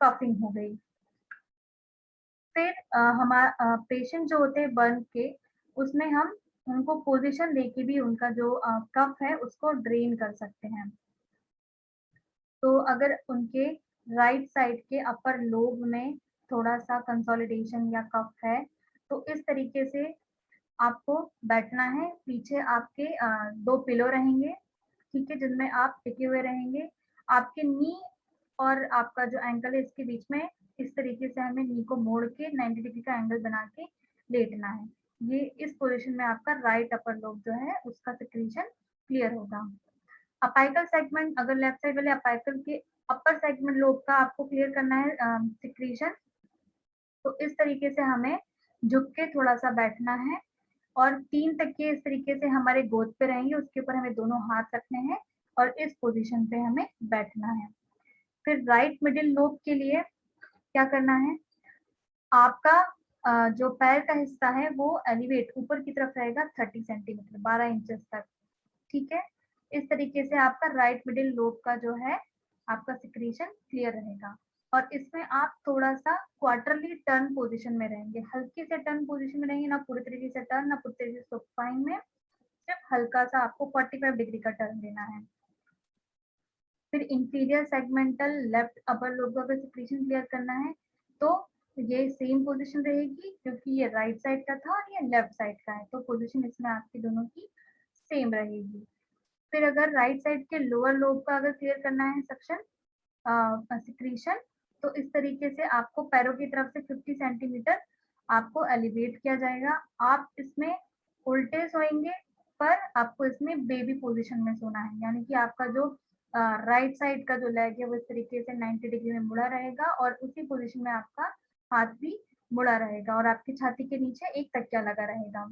कफिंग हो गई। फिर हमारा पेशेंट जो होते हैं बर्न के, उसमें हम उनको पोजीशन देके भी उनका जो कफ है उसको ड्रेन कर सकते हैं। तो अगर उनके राइट साइड के अपर लोब में थोड़ा सा कंसोलिडेशन या कफ है, तो इस तरीके से आपको बैठना है। पीछे आपके 2 पिलो रहेंगे, ठीक है, जिनमें आप टिके हुए रहेंगे। आपके नी और आपका जो एंकल है इसके बीच में इस तरीके से हमें नी को मोड़ के 90 डिग्री का एंगल बना के लेटना है। ये इस पोजीशन में आपका राइट अपर लोब जो है उसका सिक्रीशन क्लियर होगा। अपाइकल सेगमेंट, अगर लेफ्ट साइड वाले अपाइकल के अपर सेगमेंट लोब का आपको क्लियर करना है सिक्रीशन, तो इस तरीके से हमें झुक के थोड़ा सा बैठना है और 3 तकिए इस तरीके से हमारे गोद पे रहेंगे, उसके ऊपर हमें दोनों हाथ रखने हैं और इस पोजीशन पे हमें बैठना है। फिर राइट मिडिल लोब के लिए क्या करना है, आपका जो पैर का हिस्सा है वो एलिवेट ऊपर की तरफ रहेगा 30 सेंटीमीटर, 12 इंचेस तक। ठीक है, इस तरीके से आपका राइट मिडिल लोब का जो है आपका सिक्रीशन क्लियर रहेगा। और इसमें आप थोड़ा सा क्वार्टरली टर्न पोजीशन में रहेंगे, हल्के से टर्न पोजीशन में रहेंगे, ना पूरी तरीके से टर्न ना पूरी तरीके से सुपाइन में, सिर्फ हल्का सा आपको 45 डिग्री का टर्न देना है। फिर inferior segmental left upper lobe का सिक्रीशन क्लियर करना है, तो ये सेम पोजीशन रहेगी क्योंकि ये राइट साइड का था और ये लेफ्ट साइड का है, तो पोजीशन इसमें आपकी दोनों की सेम रहेगी। फिर अगर राइट साइड के लोअर लोब का अगर क्लियर करना है सक्शन सिक्रीशन, तो इस तरीके से आपको पैरों की तरफ से 50 सेंटीमीटर आपको एलिवेट किया जाएगा। आप इसमें उल्टे सोएंगे, पर आपको इसमें बेबी पोजीशन में सोना है, यानी कि आपका जो राइट साइड का जो लेग है वो इस तरीके से 90 डिग्री में मुड़ा रहेगा और उसी पोजीशन में आपका हाथ भी मुड़ा रहेगा और आपकी छाती के नीचे एक तकिया लगा रहेगा।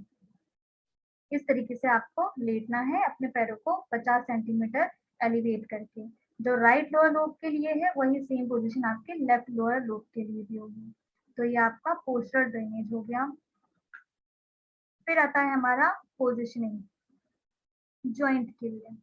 इस तरीके से आपको लेटना है अपने पैरों को 50 सेंटीमीटर एलिवेट करके। जो राइट लोअर लोब के लिए है वही सेम पोजीशन आपके लेफ्ट लोअर लोब के लिए भी होगी। तो ये आपका पोस्चर ड्रेनेज हो गया। फिर आता है हमारा पोजिशनिंग जॉइंट के लिए।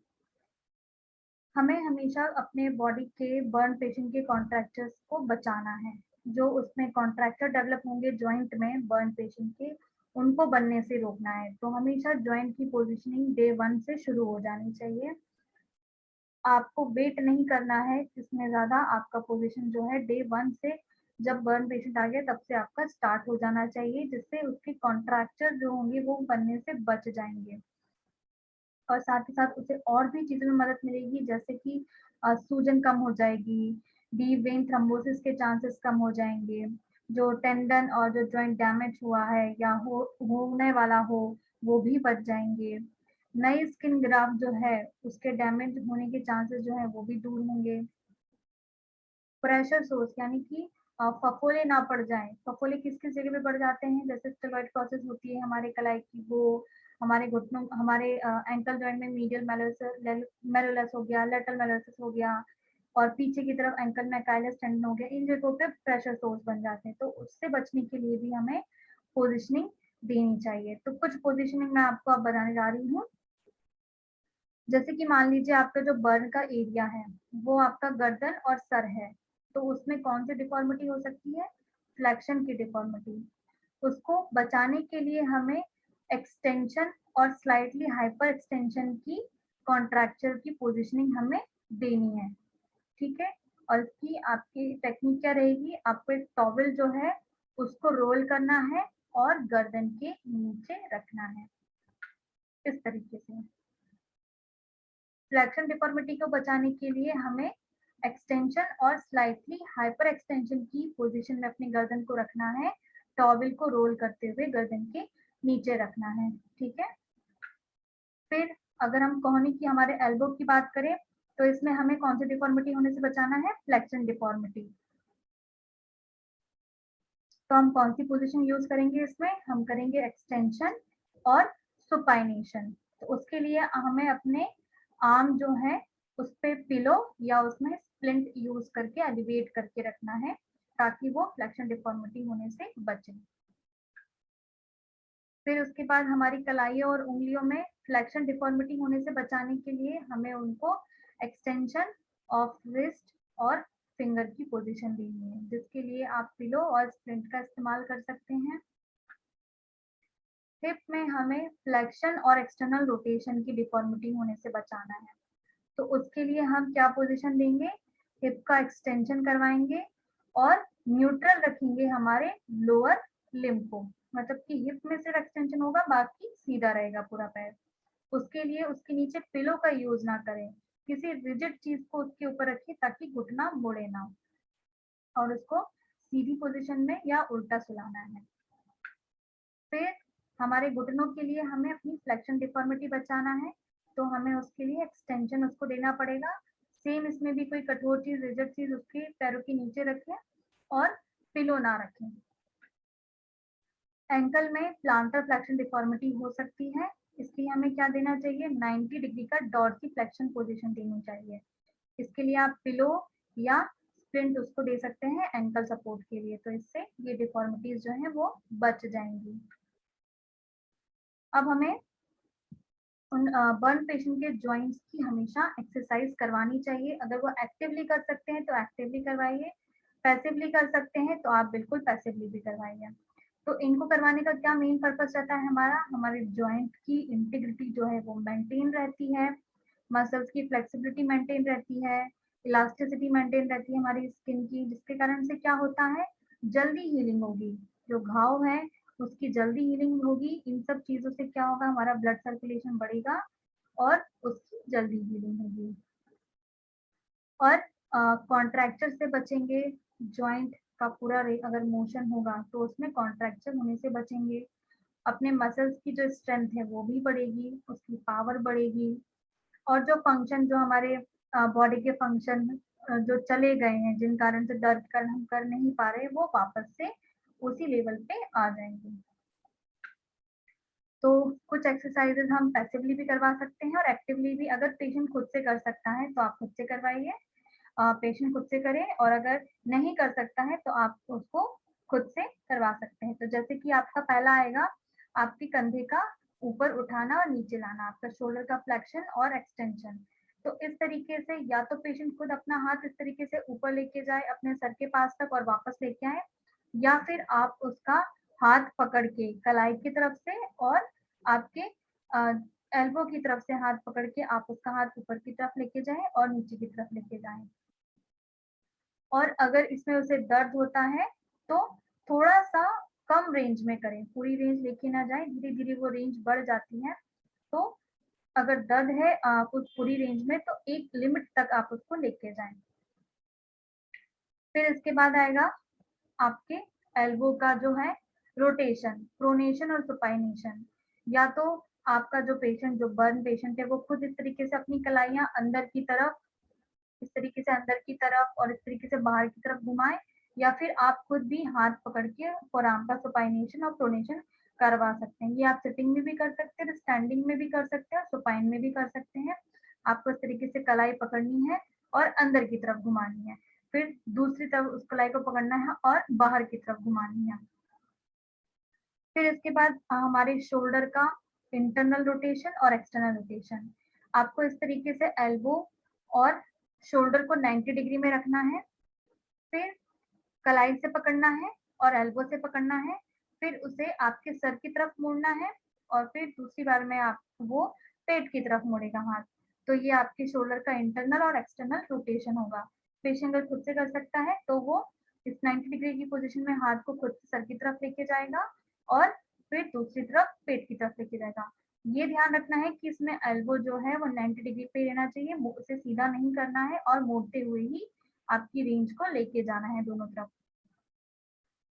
हमें हमेशा अपने बॉडी के बर्न पेशेंट के कॉन्ट्रैक्चर्स को बचाना है। जो उसमें कॉन्ट्रैक्चर डेवलप होंगे जॉइंट में बर्न पेशेंट के, उनको बनने से रोकना है। तो हमेशा जॉइंट की पोजीशनिंग डे 1 से शुरू हो जानी चाहिए। आपको वेट नहीं करना है इसमें ज़्यादा, आपका पोजीशन जो है डे 1 से जब बर्न पेशेंट आ गया तब से आपका स्टार्ट हो जाना चाहिए, जिससे उसके कॉन्ट्रैक्चर जो होंगे वो बनने से बच जाएँगे। और साथ ही साथ उसे और भी चीज़ों में मदद मिलेगी, जैसे कि सूजन कम हो जाएगी, डीप वेन थ्रोम्बोसिस के चांसेस कम हो जाएँगे, जो टेंडन और जो जॉइंट डैमेज हुआ है या होने वाला हो, वो भी बच जाएँगे। नई स्किन ग्राफ्ट जो है, उसके डैमेज होने के चांसेस जो हैं, वो भी दूर होंगे। प्रेशर सोर्स यानी कि फफोले ना पड़ जाएँ। फफोले किस-किस जगह पे पड़ जाते हैं, जैसे स्टेरॉइड प्रोसेस होती है हमारे कलाई की, वो हमारे घुटनों, हमारे एंकल जॉइंट में मीडियल मैलुलस हो गया, लेटरल मैलुलस हो गया और पीछे की तरफ एंकल में अकाइलस टेंडन हो गया, इन जगहों पे प्रेशर सोर्स बन जाते हैं। तो उससे बचने के लिए भी हमें पोज़ीशनिंग देनी चाहिए। तो कुछ पोज़ीशनिंग मैं आपको अब बताने जा रही हूँ। जैसे कि मान लीजिए आपका जो बर्न का एरिया है, वो आपका गर्दन और सर है, तो उसमें कौन सी डिफ़ॉर्मिटी हो सकती है? फ्लेक्शन की डिफ़ॉर्मिटी। उसको बचाने के लिए हमें एक्सटेंशन और स्लाइटली हाइपर एक्सटेंशन की कॉन्ट्रैक्चर की पोज़ीशनिंग हमें देनी है, ठीक है? और इसकी आपकी टेक्निक क्या रहेगी? आपको एक टॉवल जो है, उसको रोल करना है और गर्दन के नीचे रखना है, इस तरीके से। फ्लेक्शन डिफॉर्मिटी को बचाने के लिए हमें एक्सटेंशन और स्लाइटली हाइपर एक्सटेंशन की पोजीशन में अपनी गर्दन को रखना है, टॉवल को रोल करते हुए गर्दन के नीचे रखना है, ठीक है? फिर अगर हम कोहनी की, हमारे एल्बो की बात करें, तो इसमें हमें कौन सी डिफॉर्मिटी होने से बचाना है? Flexion deformity. तो हम कौन सी पोजीशन यूज करेंगे इसमें? हम करेंगे एक्सटेंशन और सुपाइनेशन। तो उसके लिए हमें अपने आर्म जो है उस पे पिलो या उसमें स्प्लिंट यूज करके एलिवेट करके रखना है, ताकि वो फ्लेक्शन डिफॉर्मिटी होने से बचे। फिर उसके बाद हमारी कलाइयों और उंगलियों में फ्लेक्शन डिफॉर्मिटी होने से बचाने के लिए हमें उनको एक्सटेंशन ऑफ रिस्ट और फिंगर की पोजीशन देनी है, जिसके लिए आप पिलो और स्प्लिंट का इस्तेमाल कर सकते हैं। हिप में हमें फ्लेक्शन और एक्सटर्नल रोटेशन की डिफॉर्मिटी होने से बचाना है। तो उसके लिए हम क्या पोजीशन देंगे? हिप का एक्सटेंशन करवाएंगे और न्यूट्रल रखेंगे हमारे लोअर लिम्ब को, मतलब कि हिप में सिर्फ एक्सटेंशन होगा, बाकी सीधा रहेगा पूरा पैर। उसके लिए उसके नीचे पिलो का यूज ना करें, किसी रिजिड चीज को उसके ऊपर रखिए ताकि घुटना मुड़े ना, और उसको सीधी पोजीशन में या उल्टा सुलाना है। फिर हमारे घुटनों के लिए हमें अपनी फ्लेक्शन डिफॉर्मिटी बचाना है, तो हमें उसके लिए एक्सटेंशन उसको देना पड़ेगा। सेम इसमें भी कोई कठोर चीज, रिजिड चीज उसके पैरों के नीचे रखें और पिलो ना रखें। एंकल में प्लांटर फ्लेक्शन डिफॉर्मिटी हो सकती है, इसलिए हमें क्या देना चाहिए? 90 डिग्री का डॉर्सी फ्लेक्शन पोजीशन देनी चाहिए। इसके लिए आप पिलो या स्प्लिंट उसको दे सकते हैं एंकल सपोर्ट के लिए, तो इससे ये डिफॉर्मिटीज जो है वो बच जाएंगी। अब हमें उन बर्न पेशेंट के जॉइंट्स की हमेशा एक्सरसाइज करवानी चाहिए। अगर वो एक्टिवली कर सकते हैं तो एक्टिवली करवाइए, पैसिवली कर सकते हैं तो आप बिल्कुल पैसिवली भी करवाइए। तो इनको करवाने का क्या मेन पर्पस रहता है हमारा? हमारे जॉइंट की इंटीग्रिटी जो है वो मेंटेन रहती है, मसल्स की फ्लेक्सिबिलिटी मेंटेन रहती है, इलास्टिसिटी मेंटेन रहती है हमारी स्किन की, जिसके कारण से क्या होता है? जल्दी हीलिंग होगी। जो घाव है उसकी जल्दी हीलिंग होगी। इन सब चीज़ों से क्या होगा? हमारा ब्लड सर्कुलेशन बढ़ेगा और उसकी जल्दी हीलिंग होगी। और कॉन्ट्रैक्चर से बचेंगे, जॉइंट का पूरा अगर मोशन होगा तो उसमें कॉन्ट्रैक्चर होने से बचेंगे। अपने मसल्स की जो स्ट्रेंथ है वो भी बढ़ेगी, उसकी पावर बढ़ेगी, और जो फंक्शन, जो हमारे बॉडी के फंक्शन जो चले गए हैं, जिन कारण से दर्द कारण हम कर नहीं पा रहे, वो वापस से उसी लेवल पे आ जाएंगे। तो कुछ एक्सरसाइजेज हम पैसिवली भी करवा सकते हैं और एक्टिवली भी। अगर पेशेंट खुद से कर सकता है तो आप खुद से करवाइए, पेशेंट खुद से करे, और अगर नहीं कर सकता है तो आप उसको खुद से करवा सकते हैं। तो जैसे कि आपका पहला आएगा, आपके कंधे का ऊपर उठाना और नीचे लाना, आपका शोल्डर का फ्लेक्शन और एक्सटेंशन। तो इस तरीके से या तो पेशेंट खुद अपना हाथ इस तरीके से ऊपर लेके जाए अपने सर के पास तक और वापस लेके आए, या फिर आप उसका हाथ पकड़ के कलाई की तरफ से और आपके एल्बो की तरफ से हाथ पकड़ के आप उसका हाथ ऊपर की तरफ लेके जाएं और नीचे की तरफ लेके जाएं। और अगर इसमें उसे दर्द होता है तो थोड़ा सा कम रेंज में करें, पूरी रेंज लेके ना जाए, धीरे धीरे वो रेंज बढ़ जाती है। तो अगर दर्द है कुछ पूरी रेंज में तो एक लिमिट तक आप उसको लेके जाएं। फिर इसके बाद आएगा आपके एल्बो का जो है रोटेशन, प्रोनेशन और सुपाइनेशन। या तो आपका जो पेशेंट, जो बर्न पेशेंट है, वो खुद इस तरीके से अपनी कलाइयां अंदर की तरफ, इस तरीके से अंदर की तरफ और इस तरीके से बाहर की तरफ घुमाएं, या फिर आप खुद भी हाथ पकड़ के फोरआर्म का सुपाइनेशन और प्रोनेशन करवा सकते हैं। ये आप सिटिंग में भी कर सकते हैं, स्टैंडिंग में भी कर सकते हैं, सुपाइन में भी कर सकते हैं। आपको इस तरीके से कलाई पकड़नी है और अंदर की तरफ घुमानी है, फिर दूसरी तरफ उस कलाई को पकड़ना है और बाहर की तरफ घुमानी है। फिर इसके बाद हमारे शोल्डर का इंटरनल रोटेशन और एक्सटर्नल रोटेशन। आपको इस तरीके से एल्बो और शोल्डर को 90 डिग्री में रखना है, फिर कलाई से पकड़ना है और एल्बो से पकड़ना है, फिर उसे आपके सर की तरफ मोड़ना है और फिर दूसरी बार में आप वो पेट की तरफ मोड़ेगा हाथ। तो ये आपके शोल्डर का इंटरनल और एक्सटर्नल रोटेशन होगा। पेशेंट अगर खुद से कर सकता है तो वो इस 90 डिग्री की पोजीशन में हाथ को खुद सर की तरफ लेके जाएगा और फिर दूसरी तरफ पेट की तरफ लेके जाएगा। ये ध्यान रखना है कि इसमें एल्बो जो है वो 90 डिग्री पे रहना चाहिए, उसे सीधा नहीं करना है और मोड़ते हुए ही आपकी रेंज को लेके जाना है दोनों तरफ।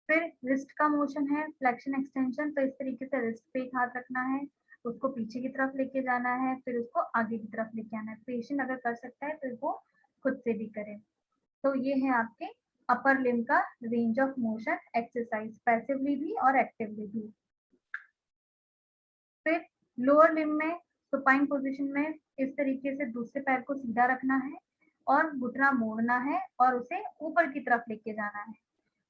फिर रिस्ट का मोशन है फ्लेक्शन एक्सटेंशन, तो इस तरीके से रिस्ट पे एक हाथ रखना है, उसको पीछे की तरफ लेके जाना है, फिर उसको आगे की तरफ लेके आना है। पेशेंट अगर कर सकता है तो वो खुद से भी करे। तो ये है आपके अपर लिम्ब का range of motion exercise, passively भी और एक्टिवली भी। फिर लोअर लिम्ब में सुपाइन पोजीशन में इस तरीके से दूसरे पैर को सीधा रखना है और घुटना मोड़ना है और उसे ऊपर की तरफ लेके जाना है।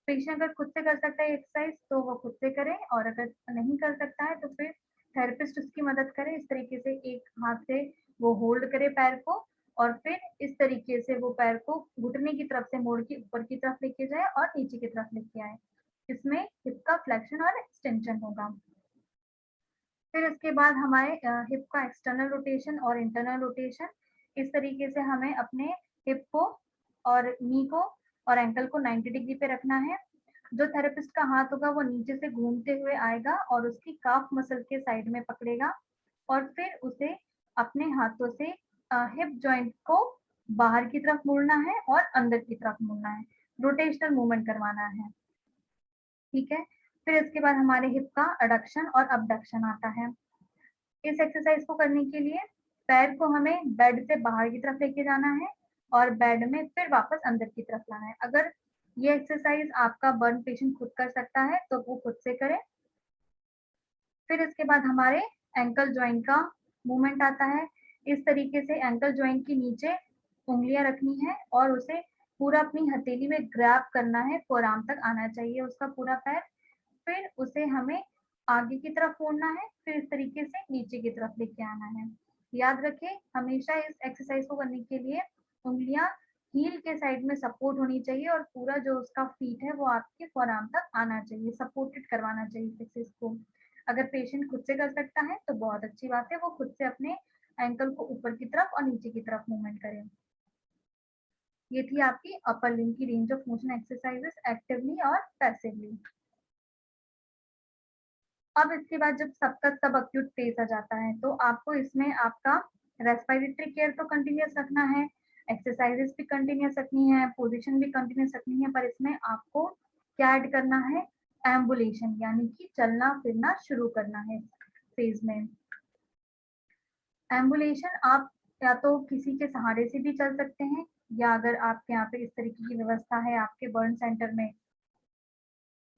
पेशेंट अगर खुद से कर सकता है एक्सरसाइज तो वो खुद से करे, और अगर नहीं कर सकता है तो फिर थेरेपिस्ट उसकी मदद करे। इस तरीके से एक हाथ से वो होल्ड करे पैर को और फिर इस तरीके से वो पैर को घुटने की तरफ से मोड़ के ऊपर की तरफ लेके जाए और नीचे की तरफ लेके आए। इसमें हिप का फ्लेक्शन और एक्सटेंशन होगा। फिर इसके बाद हमारे हिप का एक्सटर्नल रोटेशन और इंटरनल रोटेशन। इस तरीके से हमें अपने हिप को और नी को और एंकल को 90 डिग्री पे रखना है। जो थेरेपिस्ट का हाथ होगा वो नीचे से घूमते हुए आएगा और उसकी काफ मसल के साइड में पकड़ेगा और फिर उसे अपने हाथों से हिप जॉइंट को बाहर की तरफ मोड़ना है और अंदर की तरफ मोड़ना है, रोटेशनल मूवमेंट करवाना है। ठीक है। फिर इसके बाद हमारे हिप का एडक्शन और अबडक्शन आता है। इस एक्सरसाइज को करने के लिए पैर को हमें बेड से बाहर की तरफ लेके जाना है और बेड में फिर वापस अंदर की तरफ लाना है। अगर ये एक्सरसाइज आपका बर्न पेशेंट खुद कर सकता है तो वो खुद से करे। फिर इसके बाद हमारे एंकल जॉइंट का मूवमेंट आता है। इस तरीके से एंकल जॉइंट के नीचे उंगलियां रखनी है और उसे पूरा अपनी हथेली में ग्रैब करना है, फोरआर्म तक आना चाहिए उसका पूरा पैर। फिर उसे हमें आगे की तरफ मोड़ना है, फिर इस तरीके से नीचे की तरफ लेके आना है। याद रखें हमेशा इस एक्सरसाइज को करने के लिए उंगलियां हील के साइड में सपोर्ट होनी चाहिए और पूरा जो उसका फीट है वो आपके फोरआर्म तक आना चाहिए, सपोर्टेड करवाना चाहिए इस एक्सरसाइज को। अगर पेशेंट खुद से कर सकता है तो बहुत अच्छी बात है, वो खुद से अपने एंकल को ऊपर की तरफ और नीचे की तरफ मूवमेंट करें। ये थी आपकी अपर लिम्ब की range of motion exercises actively और पैसिवली। अब इसके बाद जब सबका सब एक्यूट फेज आ जाता है तो आपको इसमें आपका रेस्पिरेटरी केयर तो कंटिन्यूस रखना है, एक्सरसाइजेस भी कंटिन्यूस रखनी है, पोजीशन भी कंटिन्यूस रखनी है, पर इसमें आपको क्या ऐड करना है, एम्बुलेशन यानी कि चलना फिरना शुरू करना है फेज में। एम्बुलेशन आप या तो किसी के सहारे से भी चल सकते हैं, या अगर आपके यहाँ पे इस तरीके की व्यवस्था है आपके बर्न सेंटर में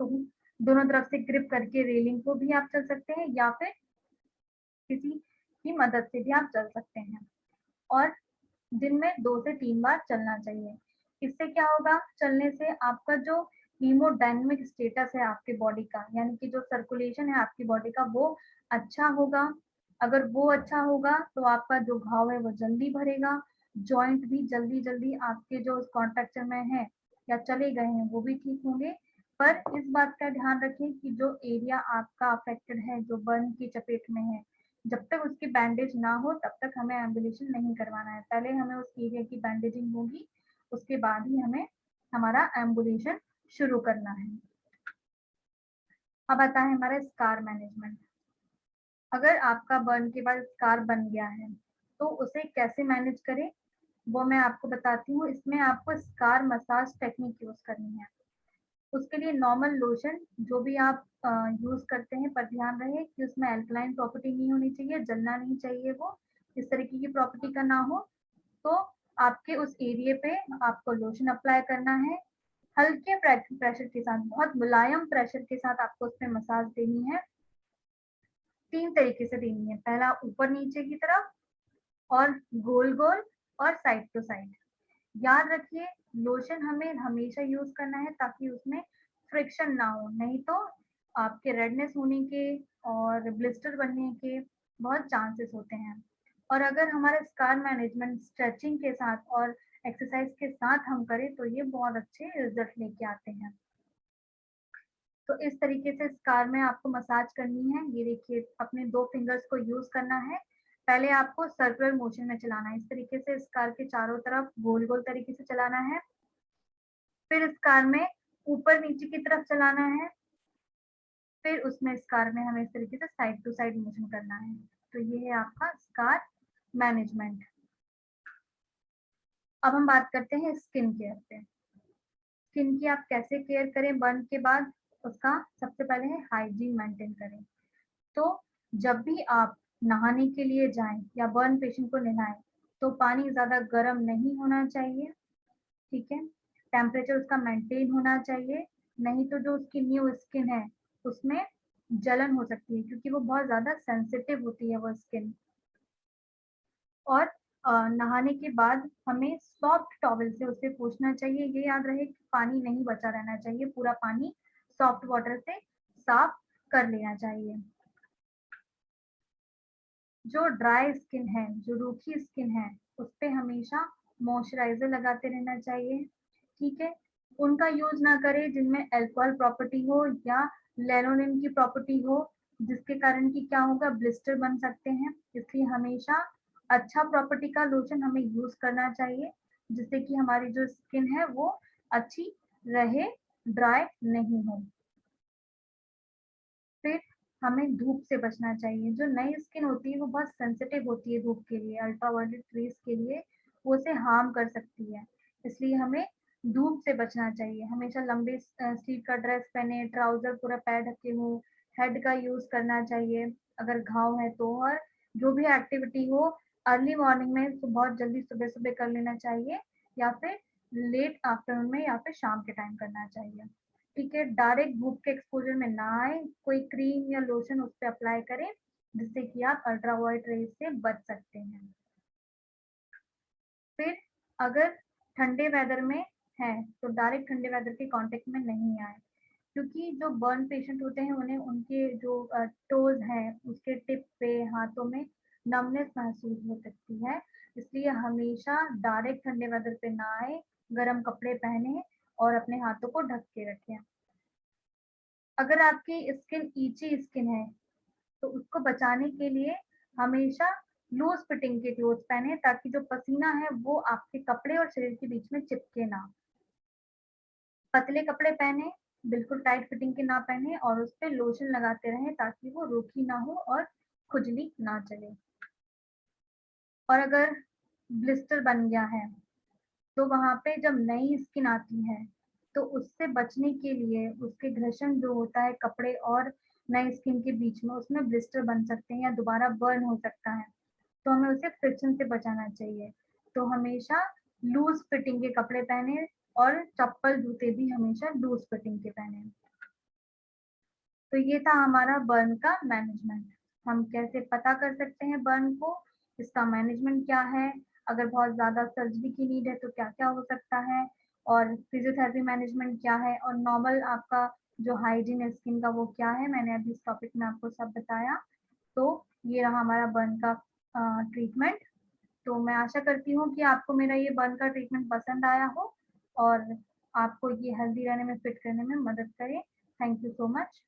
तो दोनों तरफ से ग्रिप करके रेलिंग को भी आप चल सकते हैं, या फिर किसी की मदद से भी आप चल सकते हैं। और दिन में 2 से 3 बार चलना चाहिए। इससे क्या होगा, चलने से आपका जो हीमोडायनामिक स्टेटस है आपके बॉडी का, यानी कि जो सर्कुलेशन है आपकी बॉडी का वो अच्छा होगा। अगर वो अच्छा होगा तो आपका जो घाव है वो जल्दी भरेगा, जॉइंट भी जल्दी-जल्दी आपके जो कॉन्ट्रैक्चर में है या चले गए हैं वो भी ठीक होंगे। पर इस बात का ध्यान रखें कि जो एरिया आपका अफेक्टेड है, जो बर्न की चपेट में है, जब तक उसकी बैंडेज ना हो तब तक हमें एम्बुलेशन नहीं करवाना है। पहले हमें उस एरिया की बैंडेजिंग होगी, उसके बाद ही हमें हमारा एम्बुलेशन शुरू करना है। अब आता है हमारा स्कार मैनेजमेंट। अगर आपका बर्न के बाद स्कार बन गया है, तो उसे कैसे मैनेज करें, वो मैं आपको बताती हूँ। इसमें आपको स्कार मसाज टेक्निक यूज़ करनी है। उसके लिए नॉर्मल लोशन जो भी आप यूज़ करते हैं, पर ध्यान रहे कि उसमें अल्कलाइन प्रॉपर्टी नहीं होनी चाहिए, जलना नहीं चाहिए वो, इस तरीके की प्रॉपर्टी का ना हो। तो आपके उस एरिया पे आपको लोशन अप्लाई करना है। हल्के प्रेशर के साथ, बहुत मुलायम प्रेशर के साथ आपको उस पे मसाज देनी है। 3 तरीके से देनी है। पहला ऊपर नीचे की तरफ, और गोल-गोल, और साइड टू साइड। याद रखिए लोशन हमें हमेशा यूज़ करना है ताकि उसमें फ्रिक्शन ना हो, नहीं तो आपके रेडनेस होने के और ब्लिस्टर बनने के बहुत चांसेस होते हैं। और अगर हमारा स्कार मैनेजमेंट स्ट्रेचिंग के साथ और एक्सरसाइज के साथ हम करें तो ये बहुत अच्छे रिजल्ट लेके आते हैं। तो इस तरीके से स्कार में आपको मसाज करनी है। ये देखिए अपने 2 फिंगर्स को यूज़ करना है। पहले आपको सर्कुलर मोशन में चलाना है। इस तरीके से स्कार के चारों तरफ गोल-गोल तरीके से चलाना है। फिर स्कार में ऊपर नीचे की तरफ चलाना है। फिर उसमें स्कार में हमें इस तरीके से साइड टू साइड मोशन करना है। तो ये है आपका स्कार मैनेजमेंट। अब हम बात करते हैं स्किन केयर पे। स्किन की आप कैसे केयर करें बर्न के बाद, उसका सबसे पहले है हाइजीन मेंटेन करें। तो जब भी आप नहाने के लिए जाएँ या बर्न पेशेंट को नहलाएँ, तो पानी ज़्यादा गर्म नहीं होना चाहिए, ठीक है? टेम्परेचर उसका मेंटेन होना चाहिए, नहीं तो जो उसकी न्यू स्किन है, उसमें जलन हो सकती है क्योंकि वो बहुत ज़्यादा सेंसिटिव होती है वो स्किन। और नहाने के बाद हमें सॉफ्ट टॉवल से उसे पोंछना चाहिए। ये याद रहे कि पानी नहीं बचा रहना चाहिए, पूरा पानी सॉफ्ट वाटर से साफ कर लेना चाहिए। जो ड्राई स्किन है, जो रूखी स्किन है, उसपे हमेशा मॉइस्चराइज़र लगाते रहना चाहिए, ठीक है? उनका यूज़ ना करें जिनमें अल्कोहल प्रॉपर्टी हो या लैनोलिन की प्रॉपर्टी हो, जिसके कारण कि क्या होगा ब्लिस्टर बन सकते हैं। इसलिए हमेशा अच्छा प्रॉपर्टी का लोशन हमें यूज़ करना चाहिए, जिससे कि हमारी जो स्किन है वो अच्छी रहे, ड्राई नहीं हो। फिर हमें धूप से बचना चाहिए। जो नई स्किन होती है वो बहुत सेंसिटिव होती है धूप के लिए, अल्ट्रावायलेट रेज़ के लिए, वो उसे हार्म कर सकती है। इसलिए हमें धूप से बचना चाहिए। हमेशा लंबे स्लीव का ड्रेस पहने, ट्राउज़र पूरा पैर ढके हो, हेड का यूज़ करना चाहिए अगर घाव है तो। और जो भी एक्टिविटी हो अर्ली मॉर्निंग में बहुत जल्दी सुबह-सुबह कर लेना चाहिए, या फिर लेट आफ्टरनून में या फिर शाम के टाइम करना चाहिए। ठीक है, डायरेक्ट धूप के एक्सपोज़र में ना आएँ, कोई क्रीम या लोशन उस पे अप्लाई करें, जिससे कि आप अल्ट्रावायलेट रेज़ से बच सकते हैं। फिर अगर ठंडे वेदर में हैं, तो डायरेक्ट ठंडे वेदर के कॉन्टैक्ट में नहीं आएँ, क्योंकि जो बर्न पेशेंट होते हैं उन्हें उनके जो टोज़ हैं, उसके टिप पे, हाथों में नमनेस महसूस हो सकती है, इसलिए हमेशा डायरेक्ट ठंडे वेदर पे ना आएँ, गरम कपड़े पहनें और अपने हाथों को ढक के रखें। अगर आपकी स्किन इची स्किन है, तो उसको बचाने के लिए हमेशा लूज़ फिटिंग के क्लोथ्स पहनें ताकि जो पसीना है वो आपके कपड़े और शरीर के बीच में चिपके ना। पतले कपड़े पहनें, बिल्कुल टाइट फिटिंग के ना पहनें और उस पे लोशन लगाते रहें ताकि वो रूखी ना हो और खुजली ना चले। और अगर ब्लिस्टर बन गया है, तो वहाँ पे जब नई स्किन आती है, तो उससे बचने के लिए उसके घर्षण जो होता है कपड़े और नई स्किन के बीच में, उसमें ब्लिस्टर बन सकते हैं या दोबारा बर्न हो सकता है। तो हमें उसे फ्रिक्शन से बचाना चाहिए। तो हमेशा लूज़ फिटिंग के कपड़े पहने और चप्पल, जूते भी हमेशा लूज़ फिटिंग के पहने। तो ये था हमारा बर्न का मैनेजमेंट। हम कैसे पता कर सकते हैं बर्न को, इसका मैनेजमेंट क्या है, अगर बहुत ज़्यादा सर्जरी की नीड है तो क्या-क्या हो सकता है, और फिजियोथेरेपी मैनेजमेंट क्या है, और नॉर्मल आपका जो हाइजीन है स्किन का वो क्या है, मैंने अभी इस टॉपिक में आपको सब बताया। तो ये रहा हमारा बर्न का ट्रीटमेंट। तो मैं आशा करती हूँ कि आपको मेरा ये बर्न का ट्रीटमेंट पसंद आया हो और आपको ये हेल्दी रहने में, फिट रहने में मदद करे। Thank you so much.